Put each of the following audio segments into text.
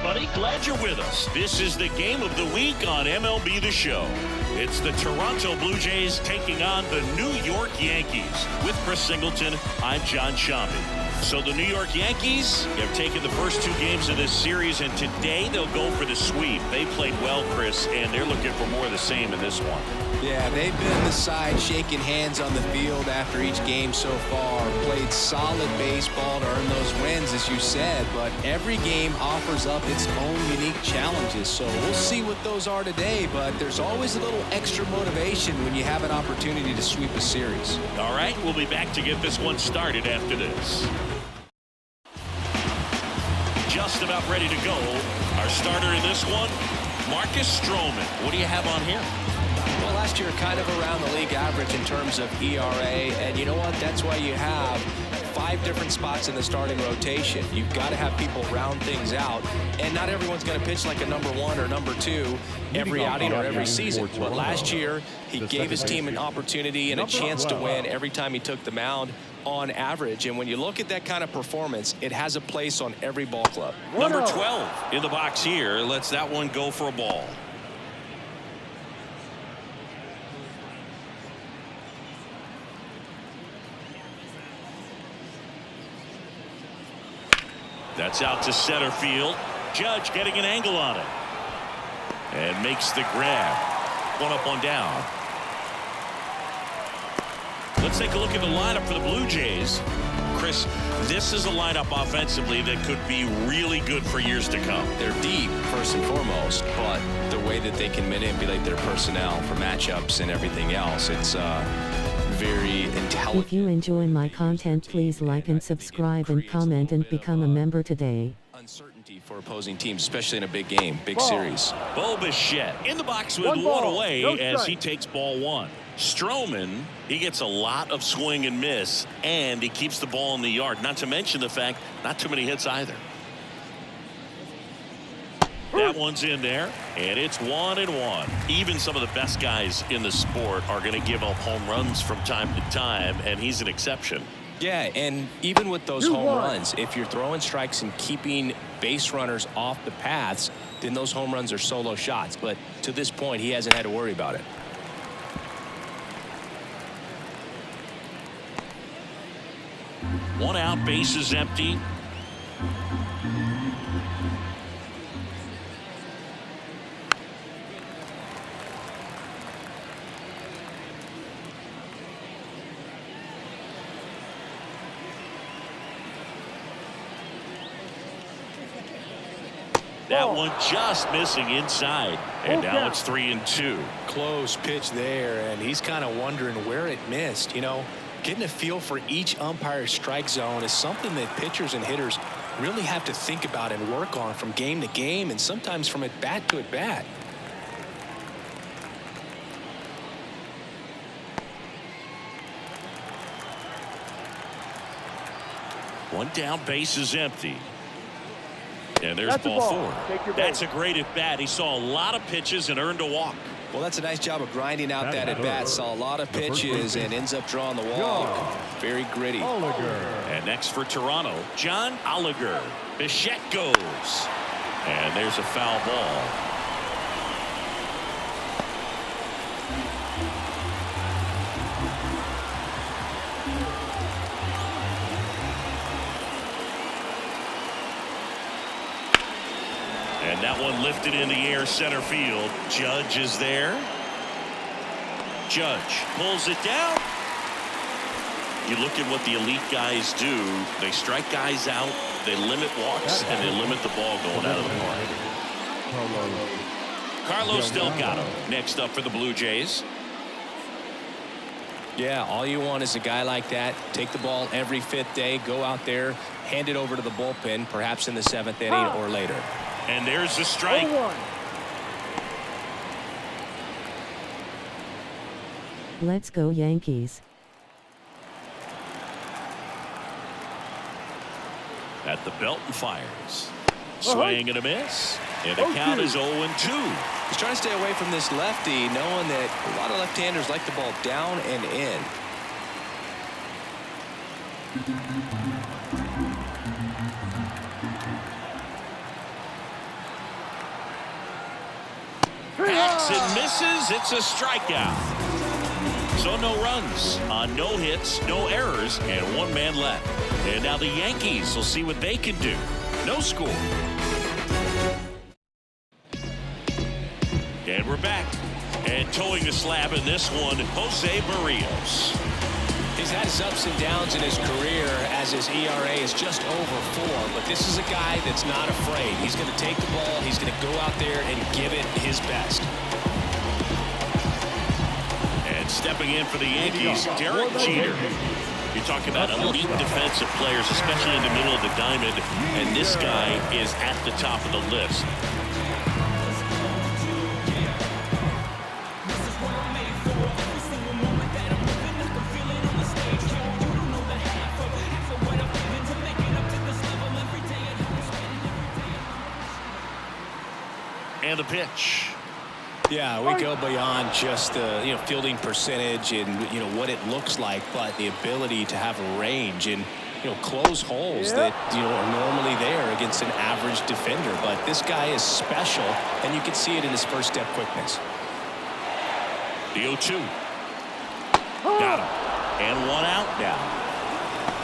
everybody. Glad you're with us. This is the game of the week on MLB The Show. It's the Toronto Blue Jays taking on the New York Yankees. With Chris Singleton, I'm John Shambi. So the New York Yankees have taken the first two games of this series, and today they'll go for the sweep. They played well, Chris, and they're looking for more of the same in this one. Yeah, they've been the side shaking hands on the field after each game so far. Played solid baseball to earn those wins, as you said, but every game offers up its own unique challenges. So we'll see what those are today, but there's always a little extra motivation when you have an opportunity to sweep a series. All right, we'll be back to get this one started after this. Just about ready to go. Our starter in this one, Marcus Stroman. What do you have on him? Well, last year kind of around the league average in terms of ERA, and you know what? That's why you have 5 different spots in the starting rotation. You've got to have people round things out, and not everyone's going to pitch like a number 1 or number 2 every outing or every season. But last year, he gave his team an opportunity and a chance to win every time he took the mound on average. And when you look at that kind of performance, it has a place on every ball club. Number 12 in the box here lets that one go for a ball. That's out to center field. Judge getting an angle on it. And makes the grab. One up, one down. Let's take a look at the lineup for the Blue Jays. Chris, this is a lineup offensively that could be really good for years to come. They're deep, first and foremost, but the way that they can manipulate their personnel for matchups and everything else, it's very intelligent. If you enjoy my content, please like and subscribe and comment and become a member today. Uncertainty for opposing teams, especially in a big game, big series. Bo Bichette in the box with one away as he takes ball 1. Stroman, he gets a lot of swing and miss, and he keeps the ball in the yard. Not to mention the fact, not too many hits either. That one's in there, and it's 1-1. Even some of the best guys in the sport are going to give up home runs from time to time, and he's an exception. Yeah, and even with those home runs, if you're throwing strikes and keeping base runners off the paths, then those home runs are solo shots. But to this point, he hasn't had to worry about it. One out, base is empty. That one just missing inside, and now it's 3-2. Close pitch there, and he's kind of wondering where it missed. You know, getting a feel for each umpire's strike zone is something that pitchers and hitters really have to think about and work on from game to game, and sometimes from at bat to at bat. One down, base is empty. And there's ball 4. That's a great at bat. He saw a lot of pitches and earned a walk. Well, that's a nice job of grinding out that at bat. Saw a lot of pitches and ends up drawing the walk. Very gritty. And next for Toronto, John Oliger. Bichette goes. And there's a foul ball. And that one lifted in the air center field. Judge is there. Judge pulls it down. You look at what the elite guys do. They strike guys out, they limit walks, and they limit the ball going out of the park. Carlos Delgado next up for the Blue Jays. Yeah, all you want is a guy like that. Take the ball every 5th day, go out there, hand it over to the bullpen, perhaps in the 7th inning or later. And there's the strike. Let's go Yankees. At the belt and fires. Swing and a miss. And the count is 0-2. He's trying to stay away from this lefty, knowing that a lot of left-handers like the ball down and in. Swings and misses. It's a strikeout. So no runs on no hits, no errors, and one man left. And now the Yankees will see what they can do. No score. And we're back. And towing the slab in this one, Jose Barrios. He's had his ups and downs in his career as his ERA is just over 4. But this is a guy that's not afraid. He's going to take the ball. He's going to go out there and give it his best. And stepping in for the Yankees, Derek Jeter. You talk about elite defensive players, especially in the middle of the diamond, and this guy is at the top of the list. And the pitch. Yeah, we go beyond just the fielding percentage and what it looks like, but the ability to have range and close holes that are normally there against an average defender. But this guy is special, and you can see it in his first step quickness. The 0-2. Got him. And one out now.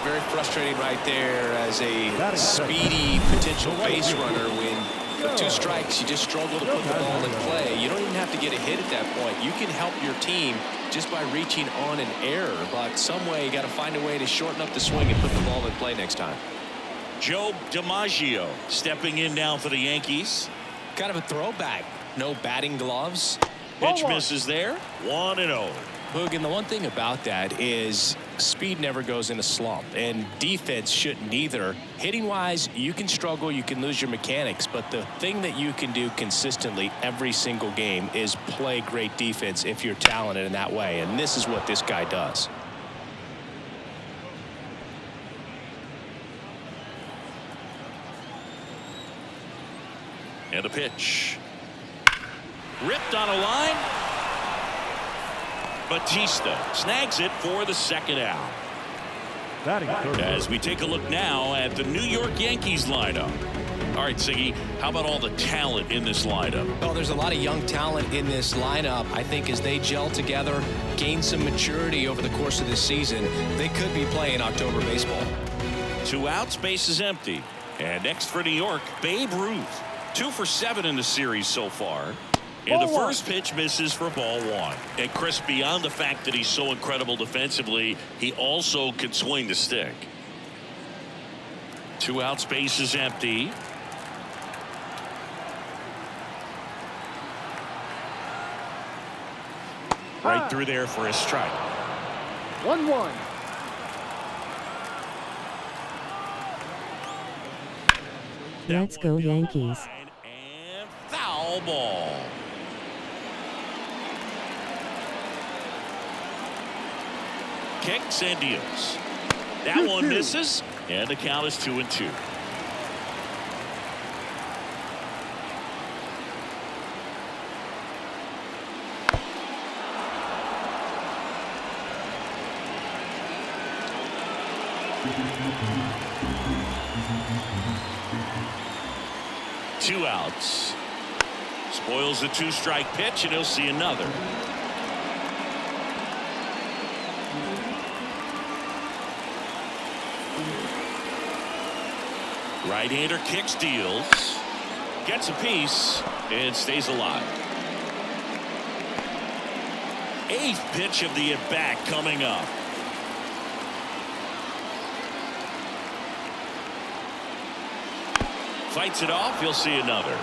Very frustrating right there as a speedy potential base runner when with 2 strikes, you just struggle to put the ball in play. You don't even have to get a hit at that point. You can help your team just by reaching on an error, but some way you got to find a way to shorten up the swing and put the ball in play next time. Joe DiMaggio stepping in now for the Yankees. Kind of a throwback. No batting gloves. Pitch misses there. 1-0. Boog, and the one thing about that is speed never goes in a slump, and defense shouldn't either. Hitting-wise, you can struggle, you can lose your mechanics, but the thing that you can do consistently every single game is play great defense if you're talented in that way, and this is what this guy does. And a pitch. Ripped on a line. Batista snags it for the second out. As we take a look now at the New York Yankees lineup. All right, Siggy, how about all the talent in this lineup? Well, there's a lot of young talent in this lineup. I think as they gel together, gain some maturity over the course of this season, they could be playing October baseball. 2 outs, base is empty. And next for New York, Babe Ruth. 2 for 7 in the series so far. And the first pitch misses for ball 1. And Chris, beyond the fact that he's so incredible defensively, he also can swing the stick. 2 outs, base is empty. Right through there for a strike. 1-1. Let's go Yankees. And foul ball. Kicks and deals. That one misses, and the count is 2-2. Two outs. Spoils the 2-strike pitch, and he'll see another. Right-hander kicks, deals, gets a piece, and stays alive. 8th pitch of the at-bat coming up. Fights it off, he'll see another.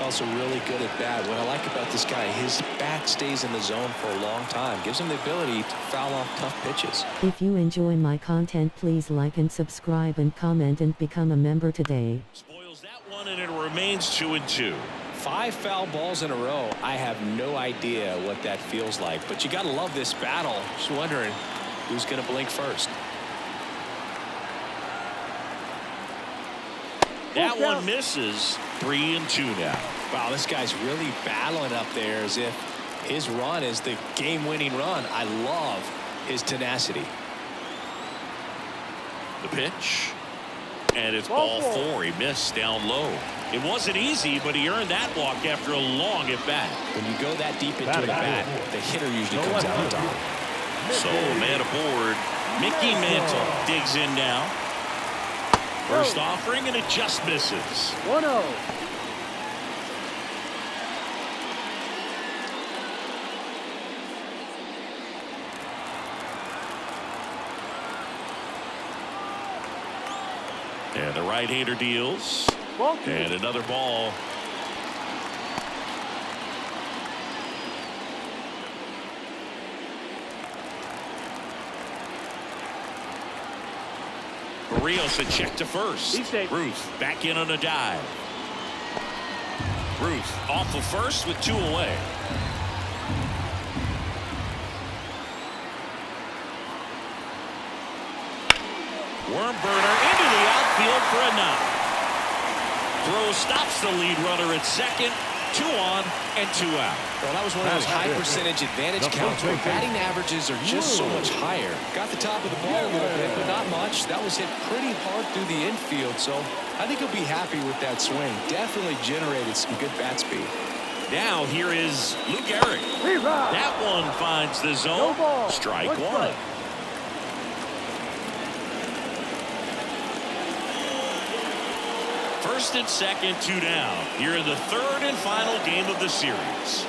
Also really good at bat. What I like about this guy, his bat stays in the zone for a long time. Gives him the ability to foul off tough pitches. If you enjoy my content, please like and subscribe and comment and become a member today. Spoils that one, and it remains 2-2. 5 foul balls in a row. I have no idea what that feels like, but you got to love this battle. Just wondering who's going to blink first. That one misses. 3-2 now. Wow, this guy's really battling up there as if his run is the game-winning run. I love his tenacity. The pitch. And it's ball four. He missed down low. It wasn't easy, but he earned that walk after a long at bat. When you go that deep into an at bat, the hitter usually comes out on top. So man aboard. Mickey Mantle digs in now. First offering, and it just misses. 1-0. And the right-hander deals. And another ball. Rios a check to first. Ruth back in on a dive. Ruth off of first with 2 away. Worm burner into the outfield for a knock. Throw stops the lead runner at second. 2 on and 2 out. Well, that was one of those high percentage advantage counts where batting averages are just so much higher. Got the top of the ball a little bit, but not much. That was hit pretty hard through the infield, so I think he'll be happy with that swing. Definitely generated some good bat speed. Now here is Luke Gehrig. That one finds the zone. Strike one. First and second, 2 down. Here in the third and final game of the series.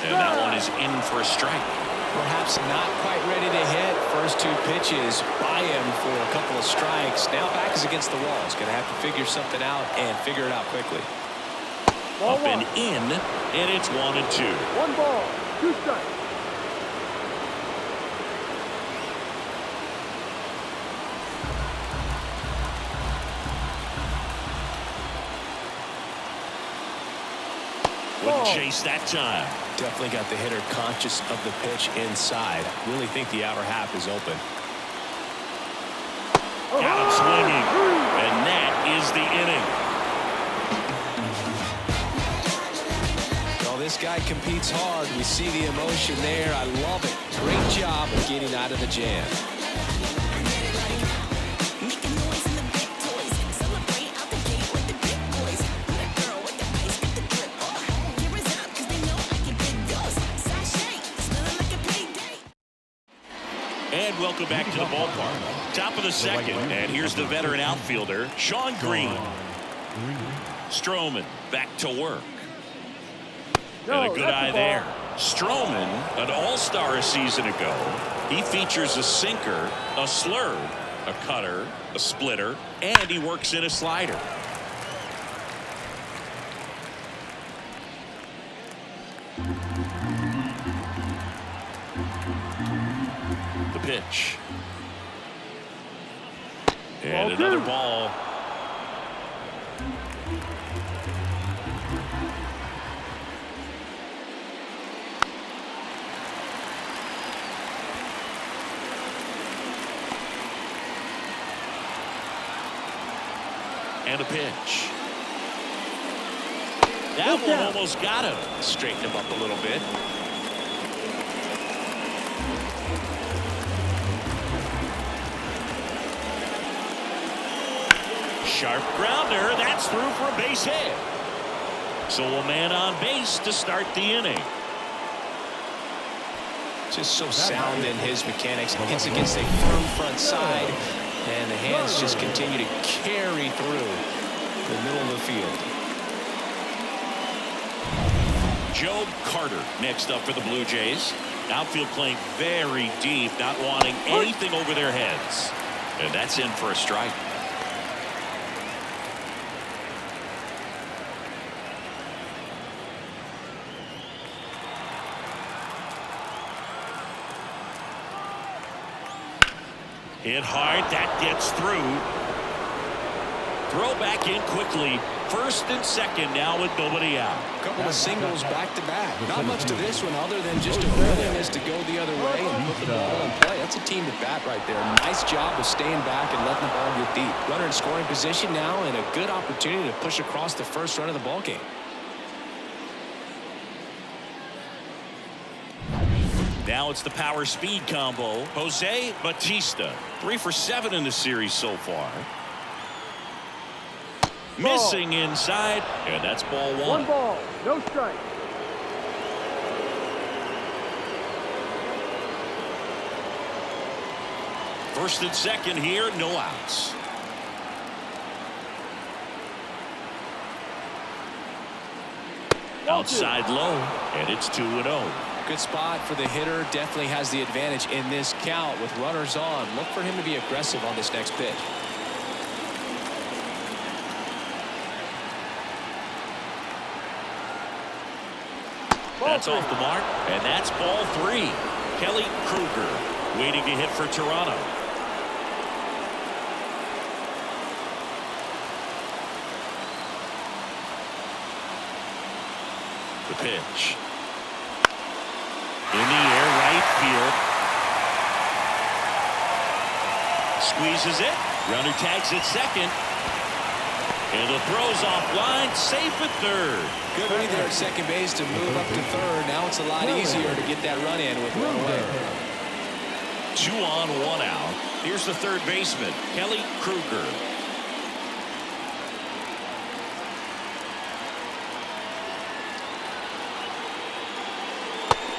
And that one is in for a strike. Perhaps not quite ready to hit. First 2 pitches by him for a couple of strikes. Now back is against the wall. He's going to have to figure something out and figure it out quickly. Up and in, and it's 1-2. 1 ball, 2 strikes. Wouldn't chase that time. Definitely got the hitter conscious of the pitch inside. Really think the outer half is open. Got him swinging, and that is the inning. Well, this guy competes hard. We see the emotion there. I love it. Great job of getting out of the jam. And welcome back to the ballpark. Top of the second, and here's the veteran outfielder, Sean Green. Stroman back to work. And a good eye there. Stroman, an all-star a season ago. He features a sinker, a slurve, a cutter, a splitter, and he works in a slider. The pitch. And another ball. And a pitch. That one almost got him. Straighten him up a little bit. Sharp grounder. That's through for a base hit. So a man on base to start the inning. Just so sound in his mechanics. Hits against a firm front side. And the hands just continue to carry through the middle of the field. Joe Carter next up for the Blue Jays. Outfield playing very deep, not wanting anything over their heads. And that's in for a strike. Hit hard, that gets through. Throw back in quickly. First and second now with nobody out. A couple of singles back to back. Not much to this one other than just a willingness to go the other way and put the ball in play. That's a team at bat right there. Nice job of staying back and letting the ball get deep. Runner in scoring position now and a good opportunity to push across the first run of the ball game. Now it's the power speed combo. Jose Bautista, 3 for 7 in the series so far. Missing inside, and that's ball one. 1 ball, no strike. First and second here, no outs. Outside low, and it's 2-0. Good spot for the hitter. Definitely has the advantage in this count with runners on. Look for him to be aggressive on this next pitch. That's off the mark, and that's ball 3. Kelly Kruger waiting to hit for Toronto. The pitch. In the air, right field. Squeezes it. Runner tags at second. And the throw's offline, safe at third. Good read there at second base to move up to third. Now it's a lot easier to get that run in with one away. 2 on, 1 out. Here's the third baseman, Kelly Kruger.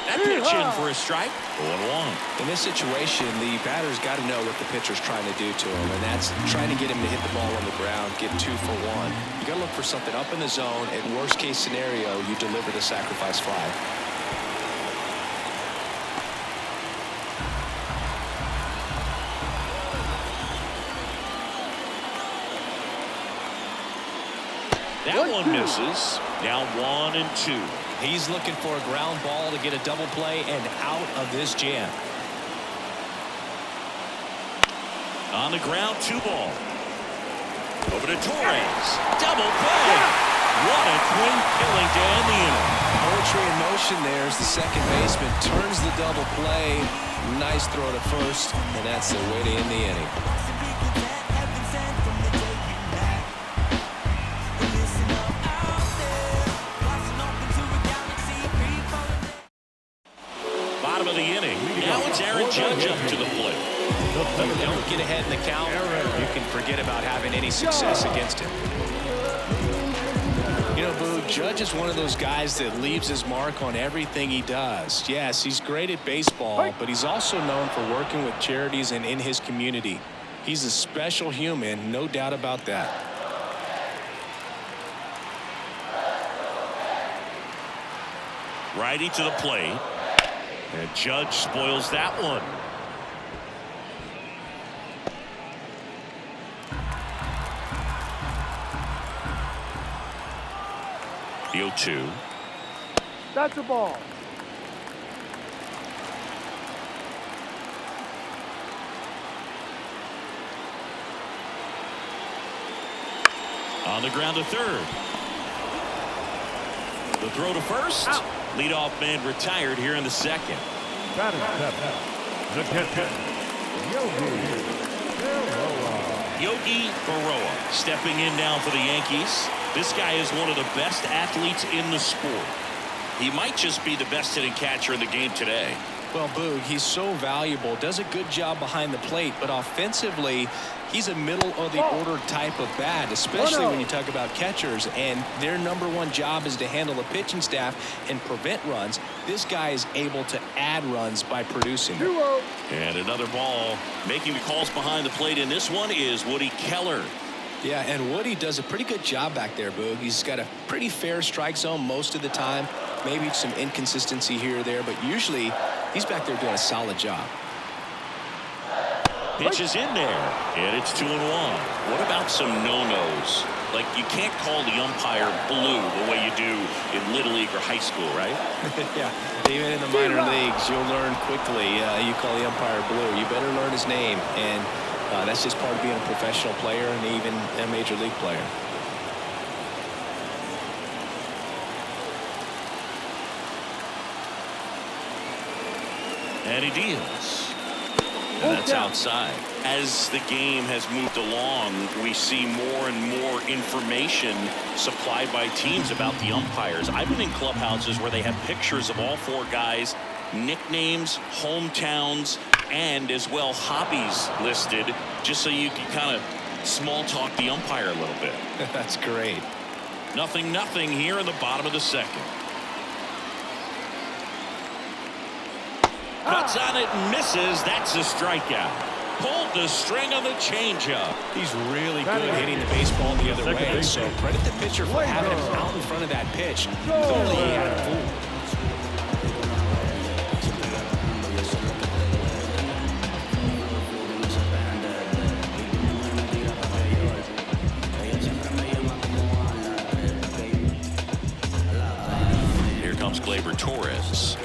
That pitch in for a strike. 0-1. In this situation, the batter's got to know what the pitcher's trying to do to him, and that's trying to get him to hit the ball on the ground, get 2 for 1. You got to look for something up in the zone. In worst case scenario, you deliver the sacrifice fly. That one misses. Now 1-2. He's looking for a ground ball to get a double play and out of this jam. On the ground, 2 ball. Over to Torres. Double play. What a twin killing to end the inning. Poetry in motion there as the second baseman turns the double play. Nice throw to first, and that's the way to end the inning. Bottom of the inning. Now it's Aaron Judge up to the plate. If you don't get ahead in the count, you can forget about having any success against him. You know, Boo, Judge is one of those guys that leaves his mark on everything he does. Yes, he's great at baseball, but he's also known for working with charities and in his community. He's a special human, no doubt about that. Righty to the plate. And Judge spoils that one. The 0-2. That's a ball. On the ground to third. The throw to first. Out. Leadoff man retired here in the second. Batter, the catcher, Yogi Berroa stepping in now for the Yankees. This guy is one of the best athletes in the sport. He might just be the best hitting catcher in the game today. Well, Boog, he's so valuable, does a good job behind the plate, but offensively, he's a middle of the order type of bat, especially when you talk about catchers, and their #1 job is to handle the pitching staff and prevent runs. This guy is able to add runs by producing. And another ball. Making the calls behind the plate in this one is Woody Keller. Yeah, and Woody does a pretty good job back there, Boog. He's got a pretty fair strike zone most of the time. Maybe some inconsistency here or there, but usually he's back there doing a solid job. Pitch is in there, and it's 2-1. What about some no-nos? Like, you can't call the umpire blue the way you do in Little League or high school, right? Yeah, even in the minor leagues, you'll learn quickly. You call the umpire blue, you better learn his name, and that's just part of being a professional player and even a major league player. And he deals. And that's outside. As the game has moved along, we see more and more information supplied by teams about the umpires. I've been in clubhouses where they have pictures of all 4 guys, nicknames, hometowns, and as well hobbies listed, just so you can kind of Small talk the umpire a little bit. That's great. 0-0 here in the bottom of the second. Cuts on it and misses. That's a strikeout. Pulled the string on the changeup. He's really good hitting the baseball the other way. So credit the pitcher for having him out in front of that pitch. Clearly he had him fooled. Torres.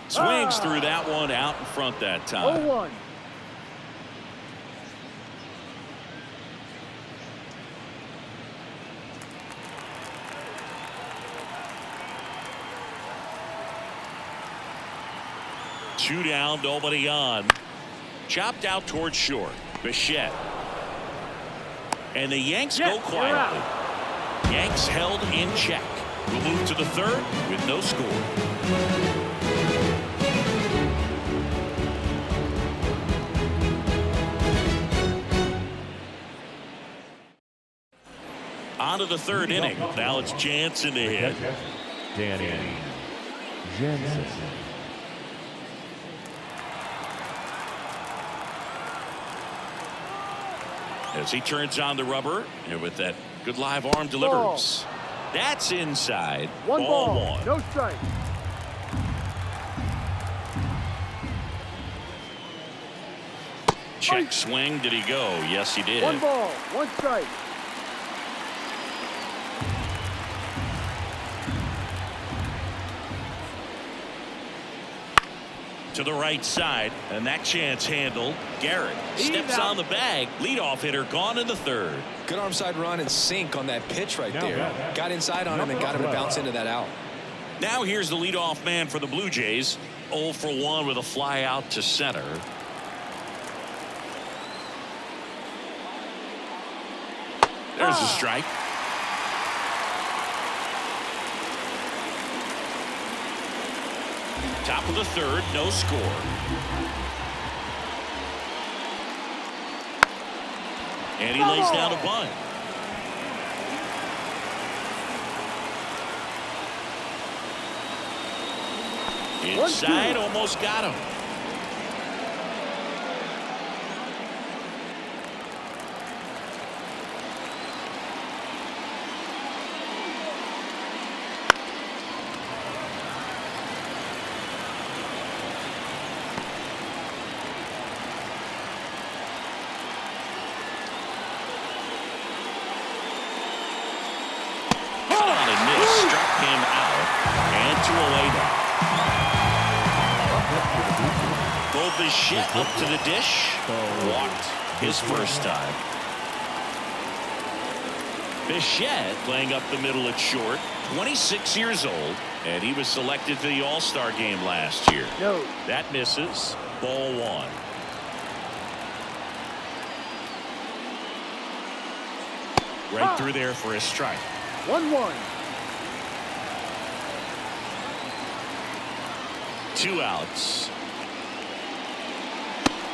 Swings through that one, out in front that time. 0-1. Two down, nobody on. Chopped out towards short. Bichette. And the Yanks go quietly. Yanks held in check. We'll move to the third with no score. On to the third inning. Now it's Jansen to hit. Danny Jansen. As he turns on the rubber, and with that good live arm delivers. That's inside. Ball 1. No strike. Check swing. Did he go? Yes, he did. 1 ball, 1 strike. To the right side, and that chance handled. Garrett steps on the bag. Leadoff hitter gone in the third. Good arm side run and sink on that pitch right there. Got inside on him and got him to bounce into that out. Now here's the leadoff man for the Blue Jays. 0 for 1 with a fly out to center. There's a strike. Top of the third, no score. And he lays down a bunt. Inside, almost got him. Bichette up to the dish. Walked his first time. Bichette playing up the middle at short. 26 years old. And he was selected to the All-Star game last year. No. That misses. Ball 1. Right through there for a strike. 1-1. 2 outs.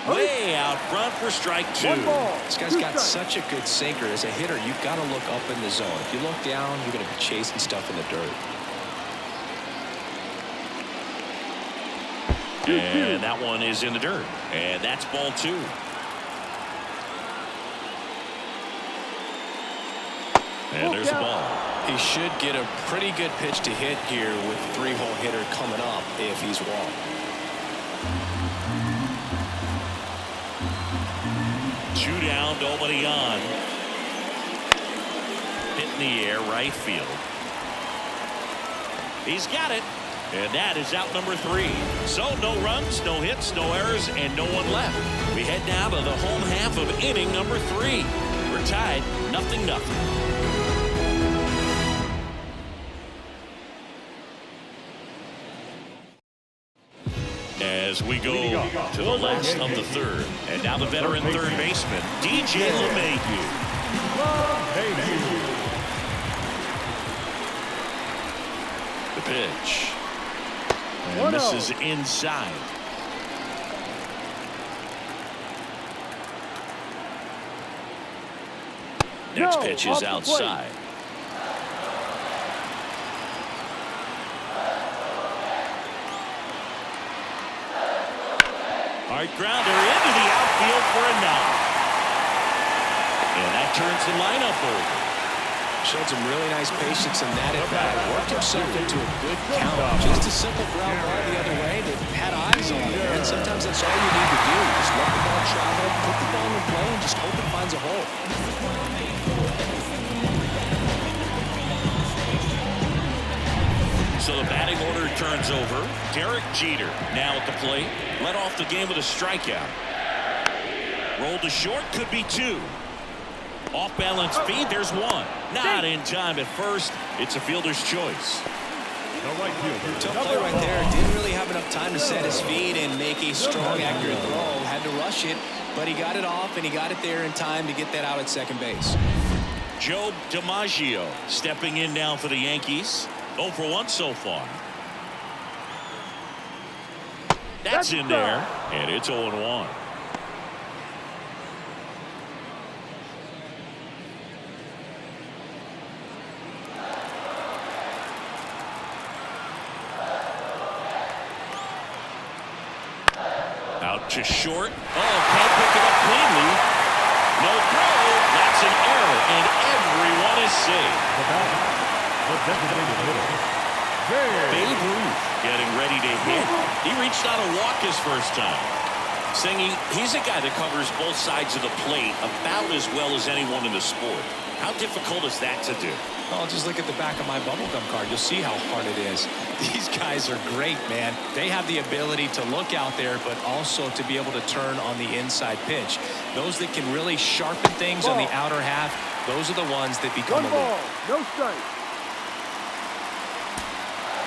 Way out front for strike 2. This guy's got such a good sinker. As a hitter, you've got to look up in the zone. If you look down, you're going to be chasing stuff in the dirt. And that one is in the dirt. And that's ball 2. And there's a ball. He should get a pretty good pitch to hit here with a 3-hole hitter coming up if he's walked. 2 down, nobody on. Hit in the air, right field. He's got it. And that is out number 3. So no runs, no hits, no errors, and no one left. We head now to the home half of inning number 3. We're tied 0-0. As we go to the last of the third. And now the veteran third baseman, DJ LeMahieu. The pitch. And misses inside. Next pitch is outside. Hard grounder into the outfield for a knock. And that turns the lineup over. Showed some really nice patience in that at bat. Worked himself into a good count. Just a simple ground ball the other way that had eyes on it. And sometimes that's all you need to do. Just let the ball travel, put the ball in play, and just hope it finds a hole. So the batting order turns over. Derek Jeter now at the plate. Led off the game with a strikeout. Rolled to short, could be two. Off balance feed, there's one. Not in time at first. It's a fielder's choice. Tough play right there. Didn't really have enough time to set his feet and make a strong, accurate throw. Had to rush it, but he got it off and he got it there in time to get that out at second base. Joe DiMaggio stepping in now for the Yankees. 0 for 1 so far. That's in there, and it's 0-1. Out to short. Oh, can't pick it up cleanly. No throw. That's an error, and everyone is safe. Babe Ruth getting ready to hit. He reached out to walk his first time. Singy, he's a guy that covers both sides of the plate about as well as anyone in the sport. How difficult is that to do? Oh, just look at the back of my bubblegum card. You'll see how hard it is. These guys are great, man. They have the ability to look out there, but also to be able to turn on the inside pitch. Those that can really sharpen things on the outer half, those are the ones that become elite. No strike.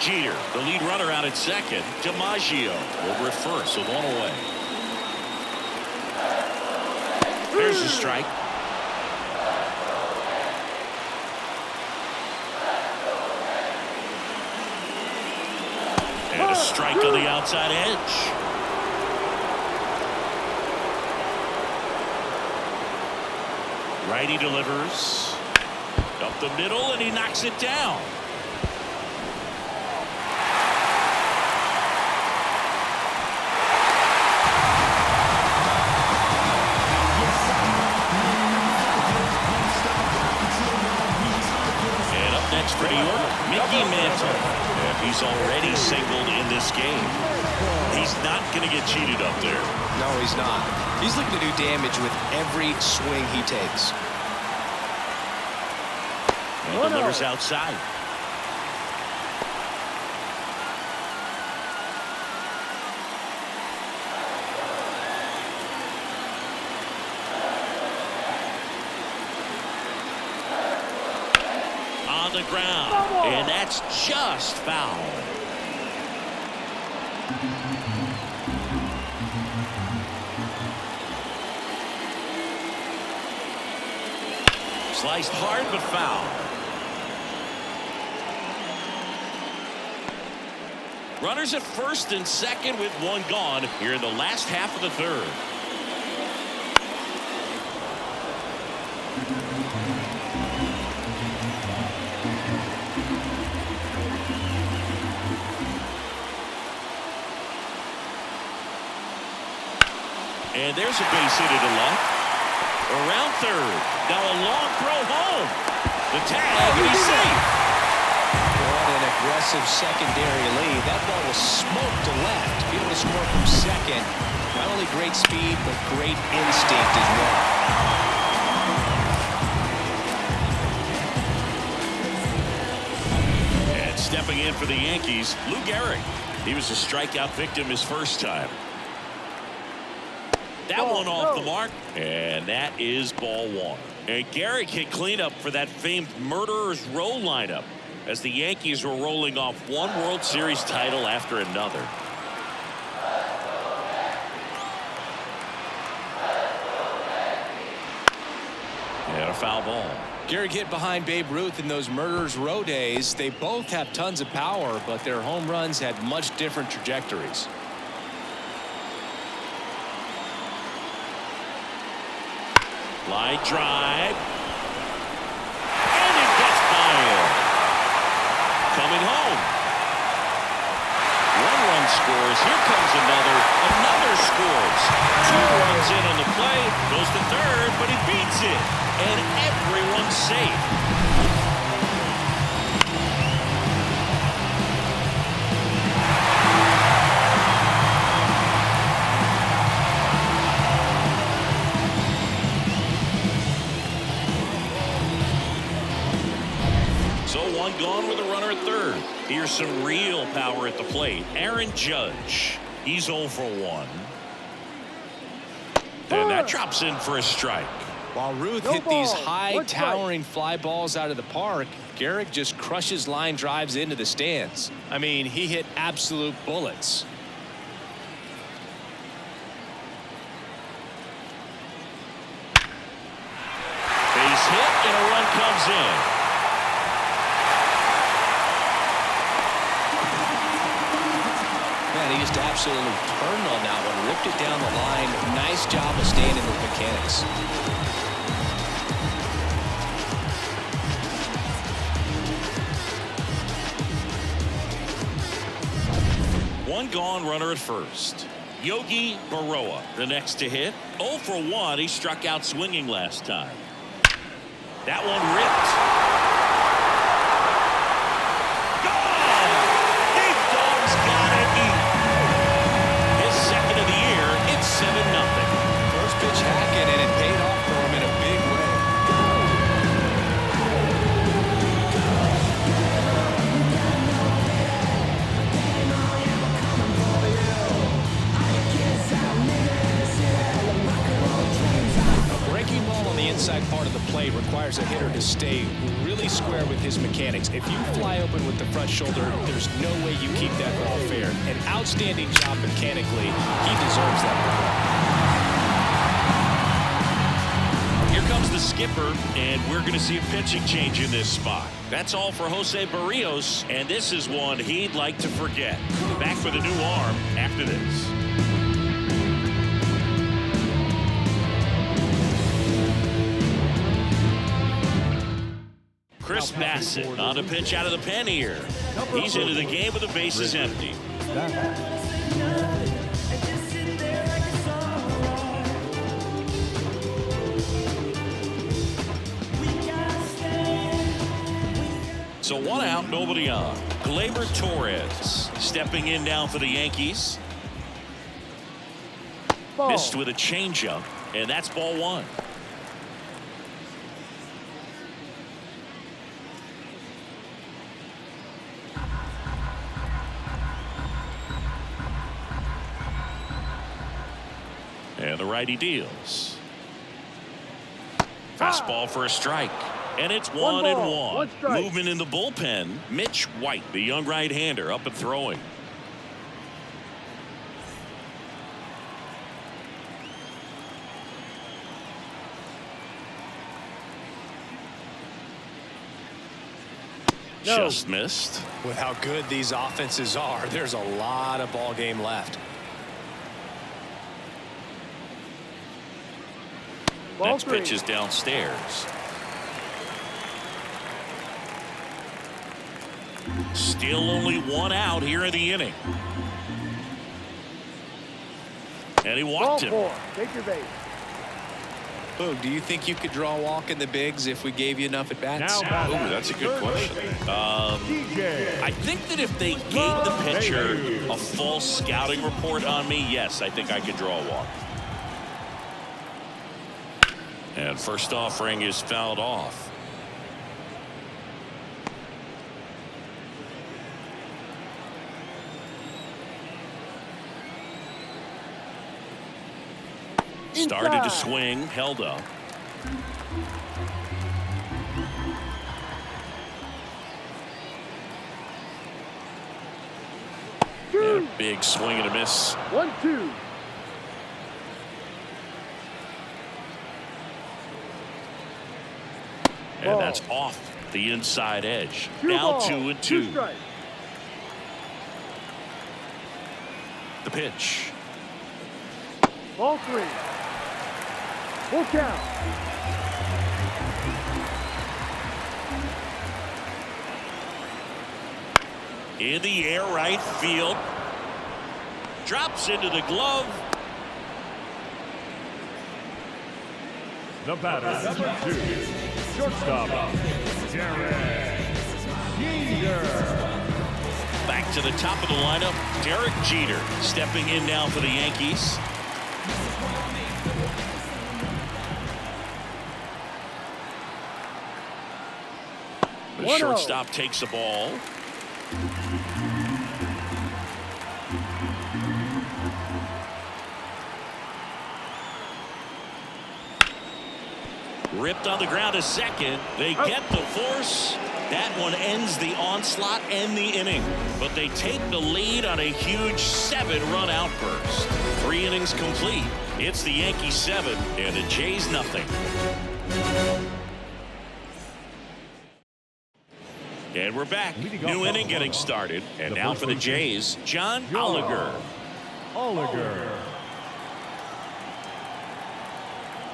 Jeter, the lead runner out at second. DiMaggio over at first with one away. There's a strike. And a strike on the outside edge. Righty delivers. Up the middle, and he knocks it down. For New York, Mickey Mantle. And he's already singled in this game. He's not going to get cheated up there. No, he's not. He's looking to do damage with every swing he takes. And delivers outside. The ground, and that's just foul. Sliced hard but foul. Runners at first and second with one gone here in the last half of the third. And there's a base hit to the left. Around third. Now a long throw home. The tag, and he's safe. What an aggressive secondary lead. That ball was smoked to left. Be able to score from second. Not only great speed, but great instinct as well. And stepping in for the Yankees, Lou Gehrig. He was a strikeout victim his first time. That one off the mark, and that is ball one. And Gehrig hit cleanup for that famed Murderer's Row lineup as the Yankees were rolling off one World Series title after another. And a foul ball. Gehrig hit behind Babe Ruth in those Murderers Row days. They both have tons of power, but their home runs had much different trajectories. Line drive. And it gets by him. Coming home. One run scores. Here comes another. Another scores. 2 runs in on the play. Goes to third, but he beats it. And everyone's safe. So 1 gone with a runner at third. Here's some real power at the plate. Aaron Judge. He's 0 for 1. And that drops in for a strike. While Ruth hit these high towering fly balls out of the park, Gehrig just crushes line drives into the stands. I mean, he hit absolute bullets. Base hit and a run comes in. Man, he just absolutely turned on that one, ripped it down the line. Nice job of staying in with mechanics. One gone, runner at first. Yogi Berra, the next to hit. 0 for 1. He struck out swinging last time. That one ripped. Big Dog's gotta eat. His second of the year. It's 7-0. First pitch hacking, and it paid off for him in a big way. A breaking ball on the inside part of the plate requires a hitter to stay really square with his mechanics. If you fly open with the front shoulder, there's no way you keep that ball fair. An outstanding job mechanically. He deserves that ball. Here comes the skipper, and we're going to see a pitching change in this spot. That's all for Jose Barrios, and this is one he'd like to forget. Back with a new arm after this. Chris Bassett on a pitch out of the pen here. He's into the game with the bases empty. So 1 out, nobody on. Gleyber Torres stepping in now for the Yankees. Missed with a changeup, and that's ball 1. And the righty deals. Fastball for a strike. And it's 1-1. Movement in the bullpen. Mitch White, the young right-hander, up and throwing. No. Just missed. With how good these offenses are, there's a lot of ball game left. Next pitch is downstairs. Still only 1 out here in the inning. And he walked him. Take your base. Boog, do you think you could draw a walk in the bigs if we gave you enough at bats? Ooh, that's a good question. I think that if they gave the pitcher a false scouting report on me, yes, I think I could draw a walk. And first offering is fouled off. Started to swing, held up. And a big swing and a miss. 1-2. And that's off the inside edge. Two now ball, 2-2. two strikes. The pitch. Ball 3. Full count. In the air, right field. Drops into the glove. The batter, number 2, shortstop, Derek Jeter. Back to the top of the lineup, Derek Jeter stepping in now for the Yankees. The 1-0. shortstop takes the ball. Ripped on the ground to second. They get the force. That one ends the onslaught and the inning. But they take the lead on a huge 7-run outburst. 3 innings complete. It's the Yankees 7 and the Jays nothing. And we're back. New inning getting started. And now for the Jays, John Oliger.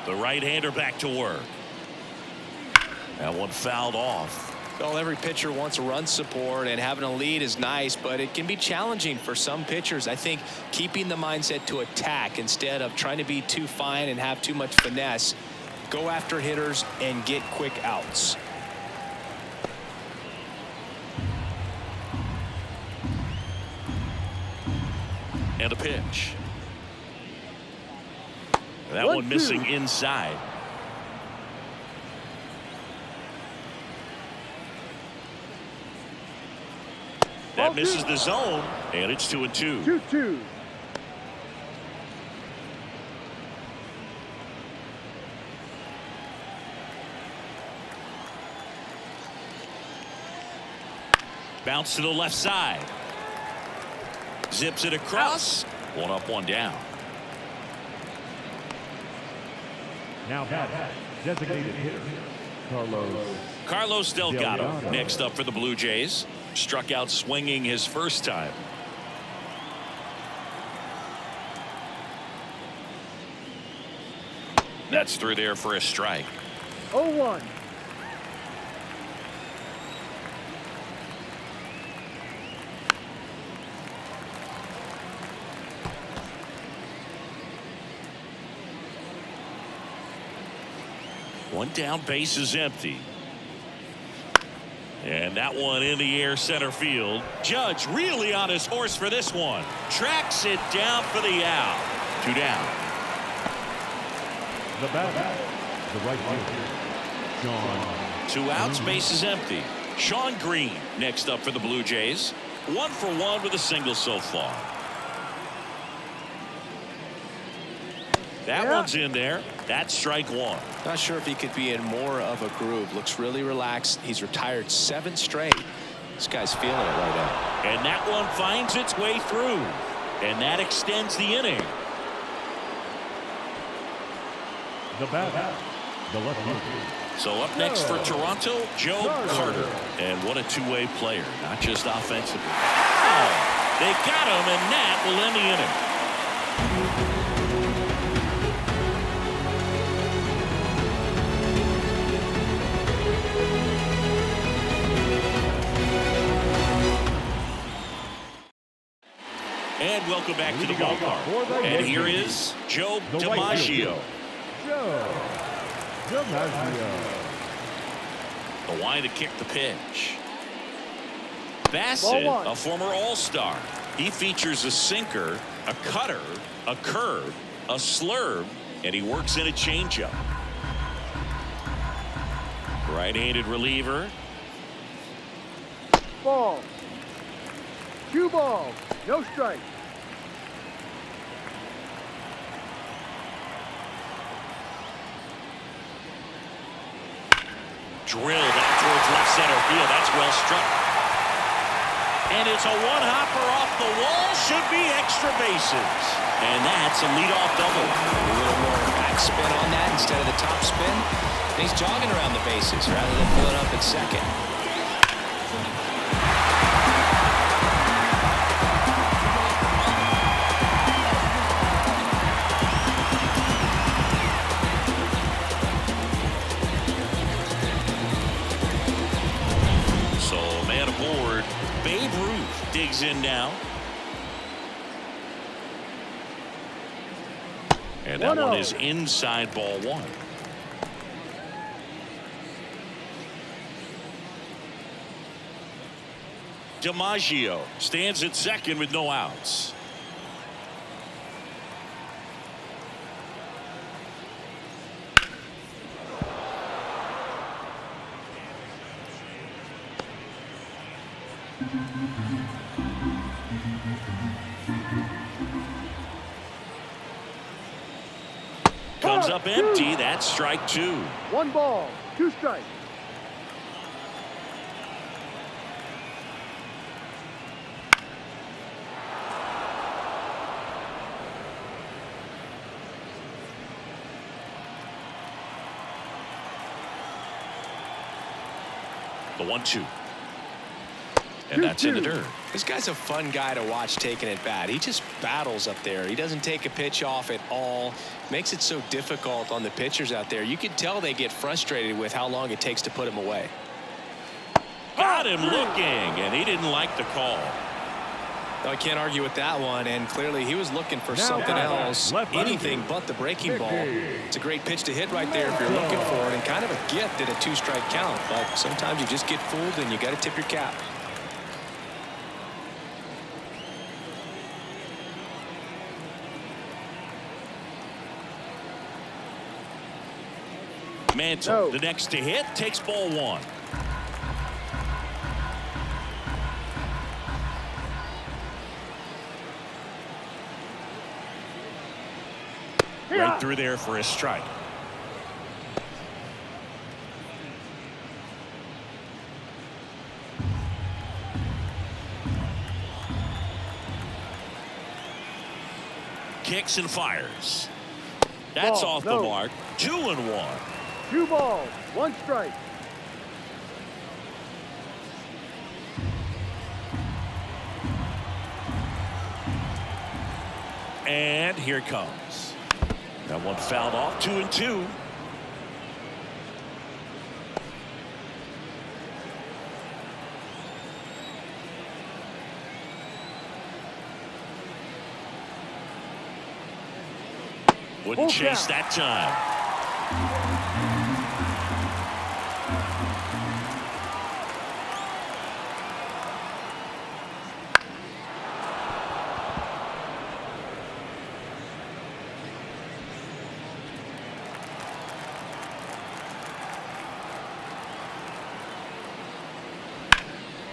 The right-hander back to work. That one fouled off. Well, every pitcher wants run support, and having a lead is nice, but it can be challenging for some pitchers. I think keeping the mindset to attack instead of trying to be too fine and have too much finesse. Go after hitters and get quick outs. And a pitch. That one missing inside. That misses the zone, and it's 2-2. 2-2. Bounce to the left side. Zips it across. One up, one down. Now batting, designated hitter, Carlos Delgado next up for the Blue Jays. Struck out swinging his first time. That's through there for a strike. 0-1. One down, base is empty. And that one in the air center field. Judge really on his horse for this one. Tracks it down for the out. 2 down. The batter, the right fielder, Sean. 2 outs, base is empty. Sean Green next up for the Blue Jays. 1 for 1 with a single so far. That one's in there. That's strike 1. Not sure if he could be in more of a groove. Looks really relaxed. He's retired 7 straight. This guy's feeling it right now. And that one finds its way through. And that extends the inning. The batter, the left fielder. So up next for Toronto, Joe Carter. And what a two-way player, not just offensively. Oh, they got him, and that will end the inning. And welcome back to the ballpark. And here is Joe DiMaggio. Joe DiMaggio. The line to kick the pitch. Bassett, a former All-Star. He features a sinker, a cutter, a curve, a slurve, and he works in a changeup. Right-handed reliever. Ball. 2 balls. No strike. Drilled out towards left center field. That's well struck. And it's a one-hopper off the wall. Should be extra bases. And that's a leadoff double. A little more backspin on that instead of the top spin. And he's jogging around the bases rather than pulling up at second. So man aboard. Babe Ruth digs in now. And that one is inside ball one. DiMaggio stands at second with no outs. Comes up empty. That's strike two. 1 ball, 2 strikes. The 1-2. And that's in the dirt. This guy's a fun guy to watch taking at bat. He just battles up there. He doesn't take a pitch off at all. Makes it so difficult on the pitchers out there. You can tell they get frustrated with how long it takes to put him away. Got him looking, and he didn't like the call. I can't argue with that one, and clearly he was looking for something else, anything but the breaking ball. It's a great pitch to hit right there if you're looking for it, and kind of a gift at a 2-strike count, but sometimes you just get fooled and you got to tip your cap. Mantle, the next to hit, takes ball one. Right through there for a strike. Kicks and fires. That's off the mark. 2-1. 2 balls, 1 strike. And here it comes. That one fouled off. 2-2. Wouldn't chase that time.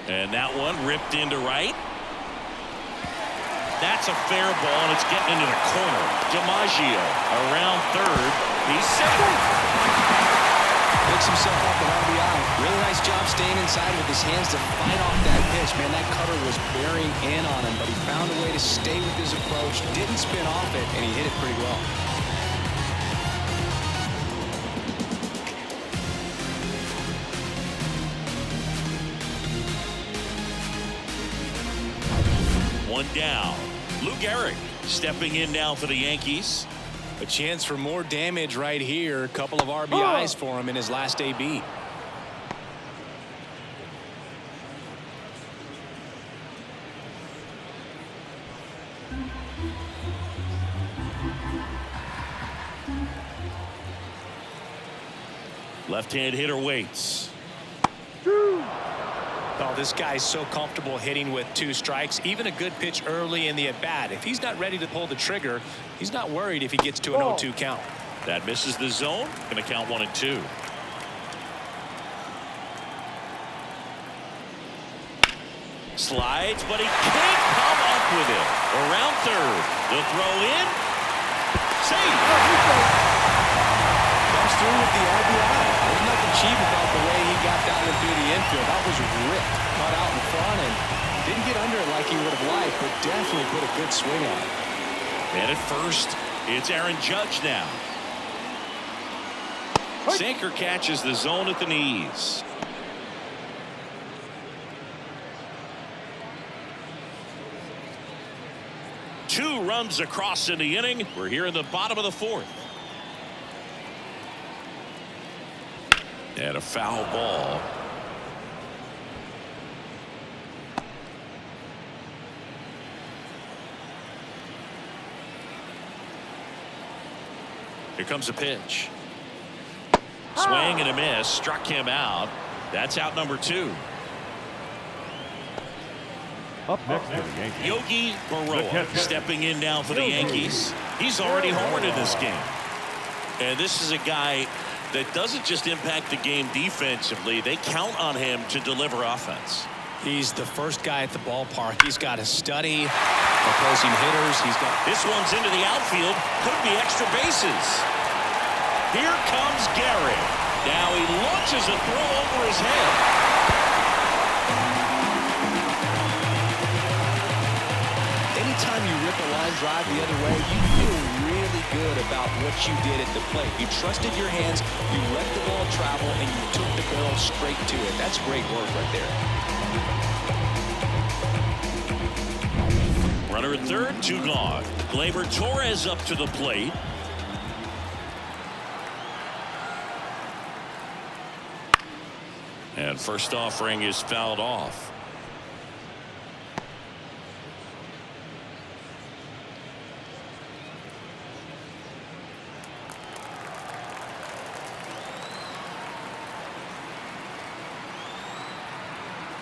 And that one ripped into right. That's a fair ball, and it's getting into the corner. DiMaggio around third. He's safe. Picks himself up an RBI. Really nice job staying inside with his hands to fight off that pitch. Man, that cutter was bearing in on him, but he found a way to stay with his approach, didn't spin off it, and he hit it pretty well. One down. Lou Gehrig stepping in now for the Yankees. A chance for more damage right here. A couple of RBIs for him in his last AB. Left-hand hitter waits. Oh, this guy's so comfortable hitting with 2 strikes. Even a good pitch early in the at-bat. If he's not ready to pull the trigger, he's not worried if he gets to an 0-2 count. That misses the zone. Going to count 1-2. Slides, but he can't come up with it. Around third. The throw in. Save. Comes through with the RBI. There's nothing cheap about the way he got down and through the infield. That was ripped, cut out in front, and didn't get under it like he would have liked, but definitely put a good swing on it. And at first, it's Aaron Judge now. Sinker catches the zone at the knees. Two runs across in the inning. We're here in the bottom of the fourth. And a foul ball. Here comes a pitch. Swing and a miss. Struck him out. That's out number 2. Up next for the Yankees, Yogi Berra stepping in now for the Yankees. He's already homered in this game. And this is a guy that doesn't just impact the game defensively. They count on him to deliver offense. He's the first guy at the ballpark. He's got to study opposing hitters. This one's into the outfield. Could be extra bases. Here comes Gary. Now he launches a throw over his head. Anytime you rip a line drive the other way, you feel really good about what you did at the plate. You trusted your hands, you let the ball travel, and you took the barrel straight to it. That's great work right there. Runner at third, 2 gone. Gleyber Torres up to the plate. And first offering is fouled off.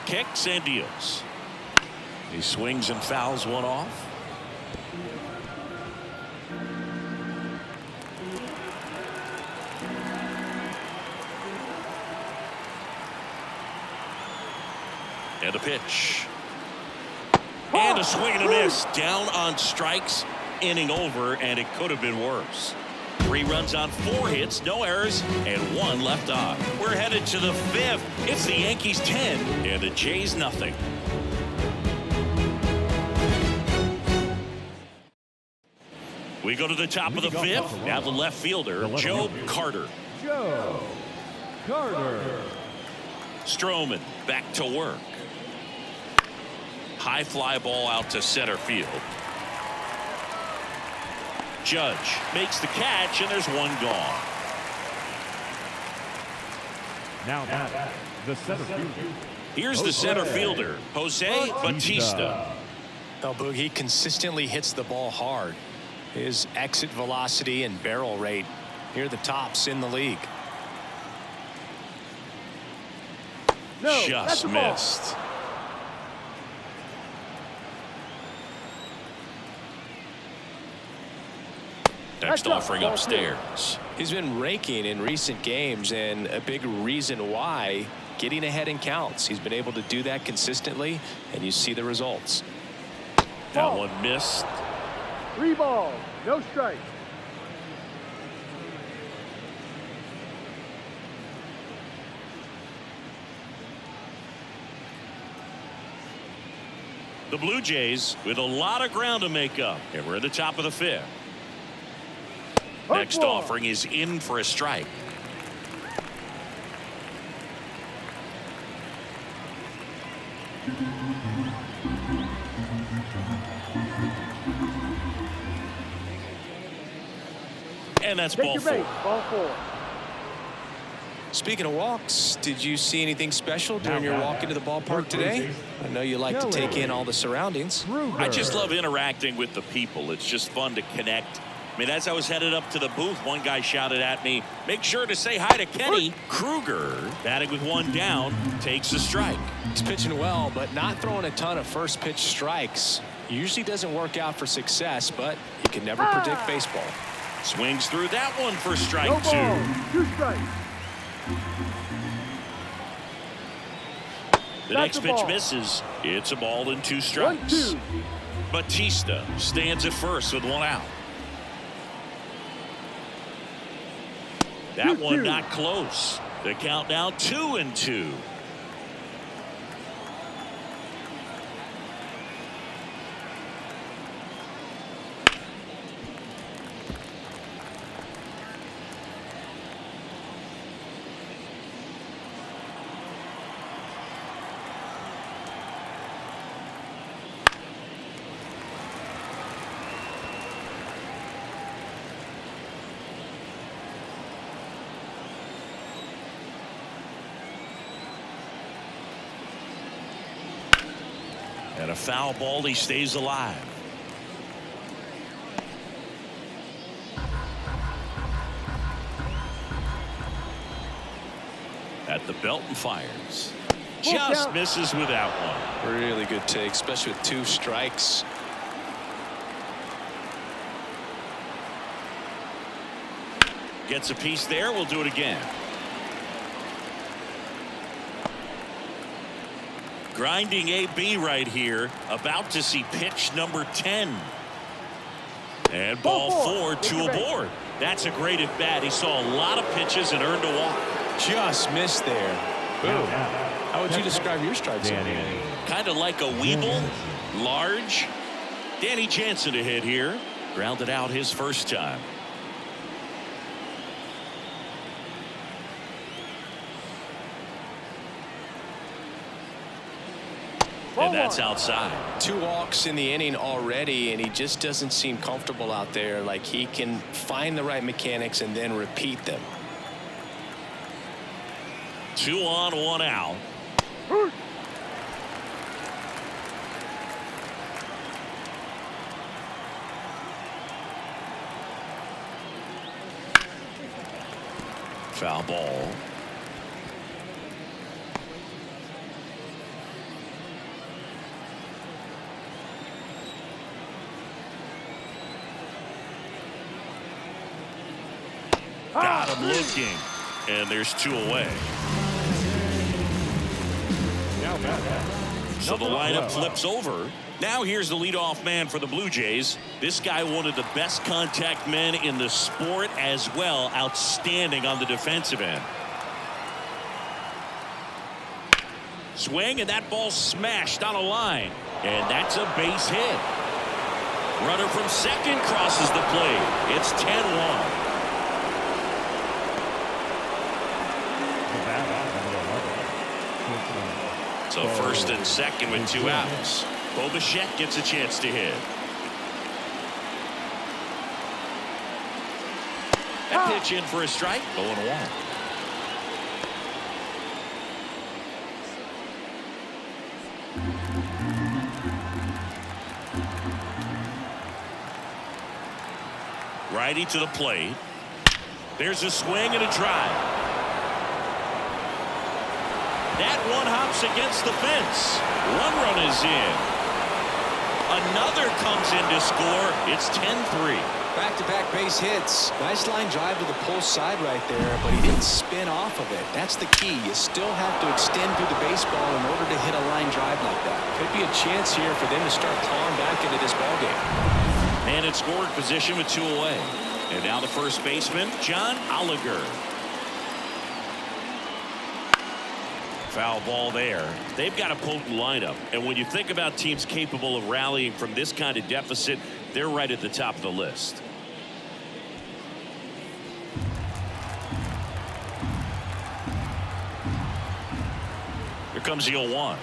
Kicks and deals. He swings and fouls one off. And a pitch. And a swing and a miss. Down on strikes. Inning over, and it could have been worse. 3 runs on 4 hits, no errors, and 1 left on. We're headed to the 5th. It's the Yankees 10 and the Jays nothing. We go to the top of the 5th. Now the left fielder, Joe Carter. Joe Carter. Stroman back to work. High fly ball out to center field. Judge makes the catch, and there's 1 gone. Now the center fielder. Here's the center fielder, Jose Bautista. Oh, Boog, he consistently hits the ball hard. His exit velocity and barrel rate near the tops in the league. No, Just missed. Next offering upstairs. He's been raking in recent games, and a big reason why, getting ahead in counts. He's been able to do that consistently, and you see the results. That one missed. 3 balls, no strikes. The Blue Jays with a lot of ground to make up, and we're at the top of the 5th. Next offering is in for a strike. And that's ball 4. Ball 4. Speaking of walks, did you see anything special during your walk into the ballpark today? I know you like to take in all the surroundings. I just love interacting with the people. It's just fun to connect. I mean, as I was headed up to the booth, one guy shouted at me, "Make sure to say hi to Kenny." Kruger, batting with 1 down, takes a strike. He's pitching well, but not throwing a ton of first pitch strikes. Usually doesn't work out for success, but you can never predict baseball. Swings through that one for strike No 2. ball, 2 strikes. The next pitch misses. It's a ball and 2 strikes. 1-2. Bautista stands at first with 1 out. That one not close. The count now 2-2. And a foul ball, he stays alive. At the belt and fires. Just misses with that one. Really good take, especially with 2 strikes. Gets a piece there. We'll do it again. Grinding AB right here. About to see pitch number 10. And ball 4, 2 aboard. That's a great at bat. He saw a lot of pitches and earned a walk. Just missed there. Boom. How would you describe your strike zone? Kind of like a Weeble. Large. Danny Jansen to hit here. Grounded out his first time. And that's outside. 2 walks in the inning already, and he just doesn't seem comfortable out there. Like he can find the right mechanics and then repeat them. 2 on, 1 out. Foul ball. Got him looking. And there's 2 away. So the lineup flips over. Now here's the leadoff man for the Blue Jays. This guy, one of the best contact men in the sport as well. Outstanding on the defensive end. Swing, and that ball smashed on a line. And that's a base hit. Runner from second crosses the plate. It's 10-1. So first and second with 2 outs. Bo Bichette gets a chance to hit. That pitch in for a strike. 0-1. Righty to the plate. There's a swing and a drive. That one hops against the fence. 1 run is in. Another comes in to score. It's 10-3. Back-to-back base hits. Nice line drive to the pull side right there, but he didn't spin off of it. That's the key. You still have to extend through the baseball in order to hit a line drive like that. Could be a chance here for them to start clawing back into this ballgame. And in scoring position with 2 away. And now the first baseman, John Oliger. Foul ball there. They've got a potent lineup. And when you think about teams capable of rallying from this kind of deficit, they're right at the top of the list. Here comes the 0-1.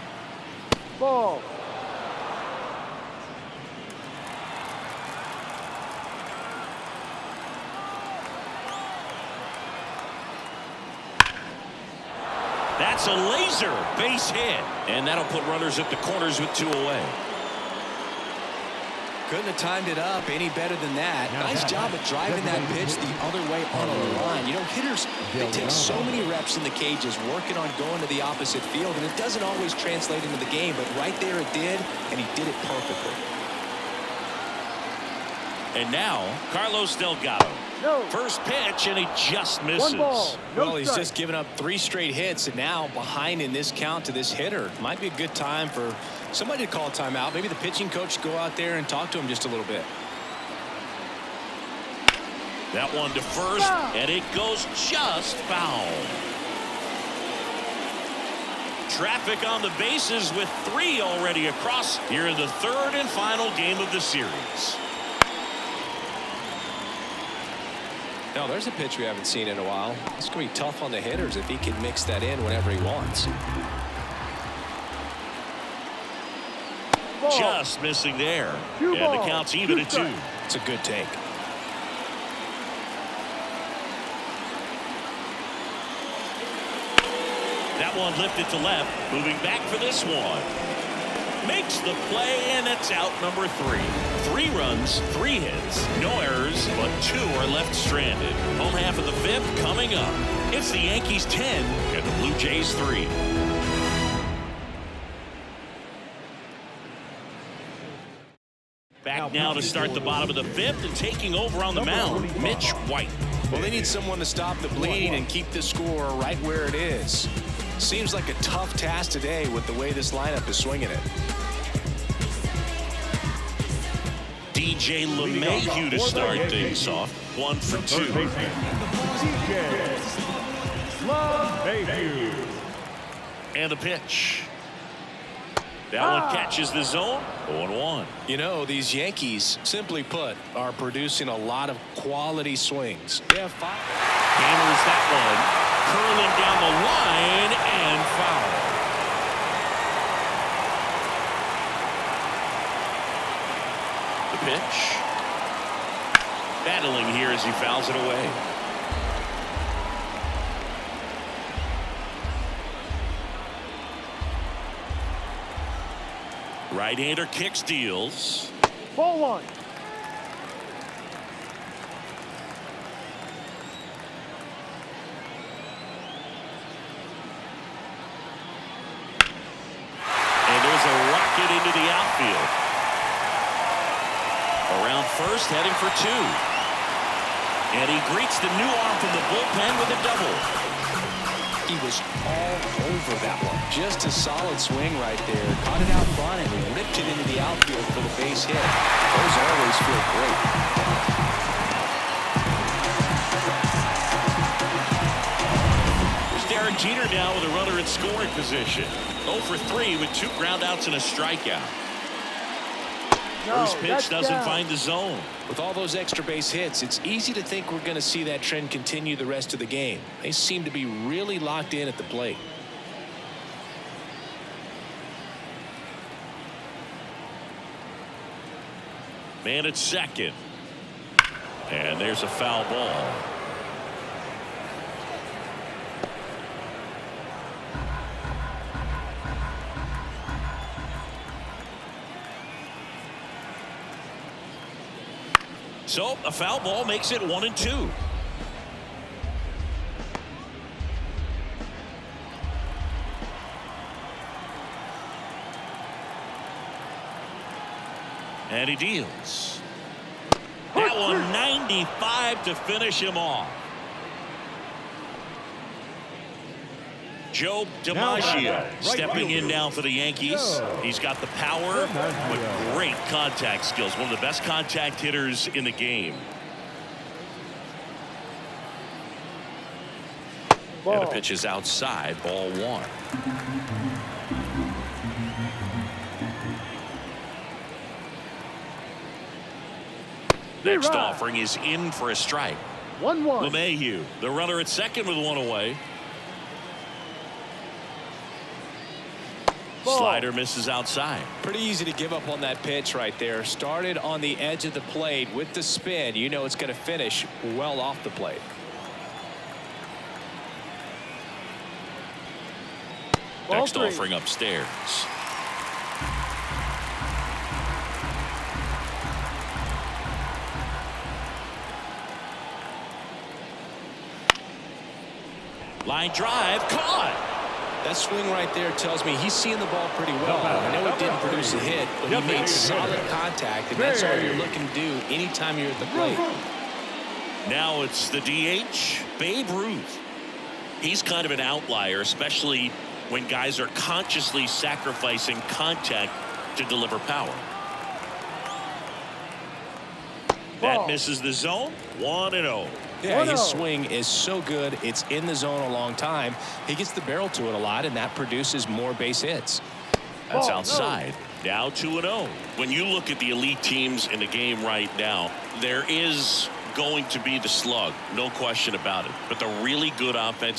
Ball. That's a laser base hit. And that'll put runners at the corners with 2 away. Couldn't have timed it up any better than that. Nice job of driving that pitch the other way on a line. You know, hitters, they take so many reps in the cages working on going to the opposite field, and it doesn't always translate into the game, but right there it did, and he did it perfectly. And now, Carlos Delgado. No. First pitch, and he just misses. 1 ball. No Well, he's strike. just given up 3 straight hits, and now behind in this count to this hitter. Might be a good time for somebody to call a timeout. Maybe the pitching coach go out there and talk to him just a little bit. That one to first, and it goes just foul. Traffic on the bases with 3 already across here in the 3rd and final game of the series. Now, there's a pitch we haven't seen in a while. It's going to be tough on the hitters if he can mix that in whenever he wants. Ball. Just missing there. 2 And the balls, count's even 2 at 2. strikes. It's a good take. That one lifted to left, moving back for this one. makes the play, and it's out number 3. 3 runs, 3 hits, no errors, but 2 are left stranded. Home half of the 5th coming up. It's the Yankees 10 and the Blue Jays 3. Back now to start the bottom of the 5th, and taking over on the mound, Mitch White. Well, they need someone to stop the bleed and keep the score right where it is. Seems like a tough task today with the way this lineup is swinging it. DJ LeMahieu to start things off. 1 for 2. DJ LeMahieu. And the pitch. That one catches the zone. 0-1. You know, these Yankees, simply put, are producing a lot of quality swings. They have 5. Hammers that one. Curling down the line and foul. The pitch. Battling here as he fouls it away. Right-hander kicks, deals. Ball 1. And there's a rocket into the outfield. Around first, heading for 2. And he greets the new arm from the bullpen with a double. He was all over that one. Just a solid swing right there. Caught it out front and ripped it into the outfield for the base hit. Those always feel great. There's Derek Jeter now with a runner in scoring position. 0 for 3 with 2 groundouts and a strikeout. First pitch doesn't find the zone. With all those extra base hits, it's easy to think we're going to see that trend continue the rest of the game. They seem to be really locked in at the plate. Man at second. And there's a foul ball. So a foul ball makes it 1-2. And he deals. That one 95 to finish him off. Joe DiMaggio stepping in now for the Yankees. He's got the power, but great contact skills. One of the best contact hitters in the game. And the pitch is outside, ball 1. Next offering is in for a strike. 1-1. LeMahieu, the runner at second with 1 away. Slider misses outside. Pretty easy to give up on that pitch right there. Started on the edge of the plate with the spin. You know it's going to finish well off the plate. Next offering upstairs. Line drive, caught. That swing right there tells me he's seeing the ball pretty well. I know it didn't produce a hit, but he made solid contact, and that's all you're looking to do anytime you're at the plate. Now it's the DH, Babe Ruth. He's kind of an outlier, especially when guys are consciously sacrificing contact to deliver power. That misses the zone. 1-0. Yeah, his swing is so good. It's in the zone a long time. He gets the barrel to it a lot, and that produces more base hits. That's outside. Now 2-0. When you look at the elite teams in the game right now, there is going to be the slug, no question about it. But the really good offense